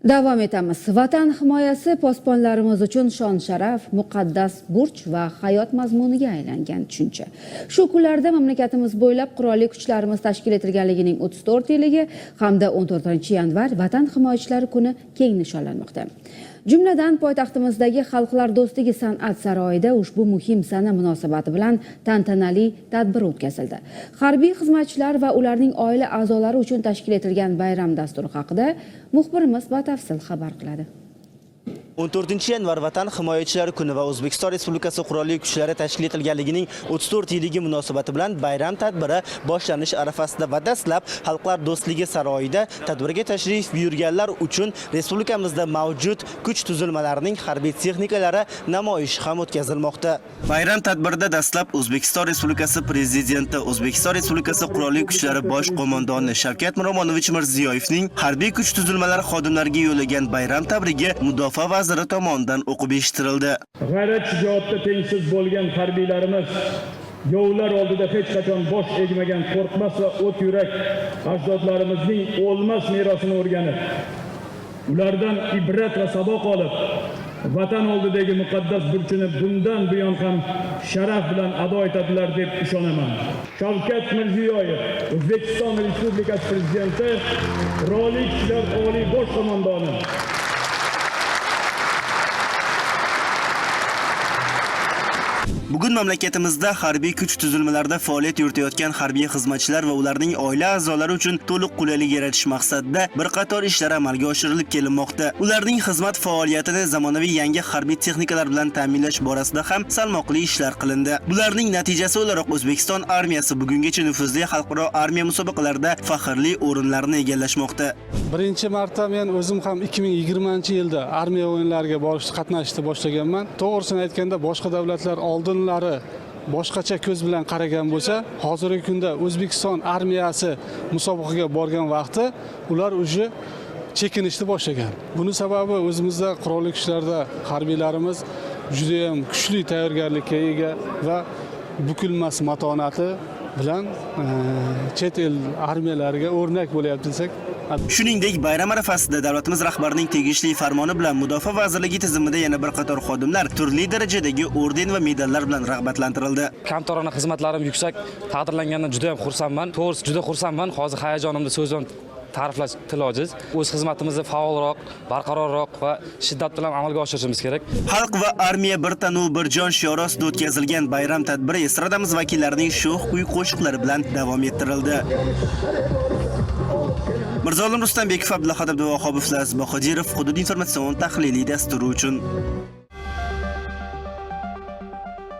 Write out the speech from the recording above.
Davom etamiz. Vatan himoyasi posbonlarimiz uchun shon-sharaf, muqaddas burch va hayot mazmuniga aylangan tushuncha. Shu kunlarda mamlakatimiz bo'ylab qurolli kuchlarimiz tashkil etilganligining 34 yilligi hamda 14-yanvar Vatan himoyachilari kuni keng nishonlanmoqda. Jumladan poytaxtimizdagi Xalqlar do'stligi san'at saroyida ushbu muhim sana munosabati bilan tantanali tadbir o'tkazildi. Harbiy xizmatchilar va ularning oila a'zolari uchun tashkil etilgan bayram dasturi haqida muxbirimiz batafsil xabar qiladi. 14-yanvar Vatan himoyachilari kuni va O'zbekiston Respublikasi qurolli kuchlari tashkil etilganligining 34 yilligi munosabati bilan bayram tadbiri boshlanish arafasida va dastlab Xalqlar do'stligi saroyida tadbirga tashrif buyurganlar uchun respublikamizda mavjud kuch tuzilmalarining harbiy texnikalari namoyishi ham o'tkazilmoqda. Bayram tadbirida dastlab O'zbekiston Respublikasi Prezidenti, O'zbekiston Respublikasi qurolli kuchlari bosh qo'mondoni Shavkat Miromonovich Mirziyoyevning harbiy kuch tuzilmalari xodimlariga yo'llagan bayram tabrigi Mudofaa vaziri tomonidan o'qib eshittirildi. G'ayrat shijoatda tengsiz bo'lgan harbiylarimiz yovlar oldida hech qachon bosh egmagan qo'rqmas va o't yurak ajdodlarimizning o'lmas merosini o'rganib, ulardan ibrat va saboq olib, vatan oldidagi muqaddas burchini bundan buyon ham sharaf bilan ado etadilar deb ishonaman. Shavkat Mirziyoyev, O'zbekiston Respublikasi Prezidenti, Qurolli Kuchlar oliy bosh qo'mondoni. Bugun mamlakatimizda harbiy kuch tuzilmalarida faoliyat yuritayotgan harbiy xizmatchilar va ularning oila a'zolari uchun to'liq qulaylik yaratish maqsadida bir qator ishlar amalga oshirilib kelinmoqda. Ularning xizmat faoliyatini zamonaviy yangi harbiy texnikalar bilan ta'minlash borasida ham salmoqli ishlar qilindi. Bularning natijasi o'laroq O'zbekiston armiyasi bugungacha nufuzli xalqaro armiya musobaqalarida faxrli o'rinlarni egallashmoqda. Birinchi marta men o'zim ham 2020-yilda armiya o'yinlariga qatnashishni boshlaganman. To'g'risini aytganda boshqa davlatlar oldinlari boshqacha ko'z bilan qaragan bo'lsa, hozirgi kunda O'zbekiston armiyasi musobaqaga borgan vaqti ular уже chekinishni boshlagan. Buning sababi o'zimizda qurolli kuchlarda harbiylarimiz juda ham kuchli tayyorgarlikka ega va bukilmas matonati bilan chet el armiyalariga o'rnak bo'lyapti desak. Shuningdek, bayram arafasida davlatimiz rahbarining tegishli farmoni bilan Mudofaa vazirligi tizimida yana bir qator xodimlar turli darajadagi orden va medallar bilan rag'batlantirildi. Kamtarona xizmatlarim yuksak taqdirlanganidan juda ham xursandman. To'g'risi juda xursandman. Hozir hayajonimda so'z bilan ta'riflash til ojiz. O'z xizmatimizni faolroq, barqarorroq va shiddat bilan amalga oshirishimiz kerak. Xalq va armiya bir tanu bir jon shiori ostida o'tkazilgan bayram tadbiri estradamiz vakillarining sho'x kuy-qo'shiqlari bilan davom ettirildi. Mirzolim Rustam Bekov, Abdulla Xodib va Vahobov Bohodirov Hudud informatsion tahliliy dasturi uchun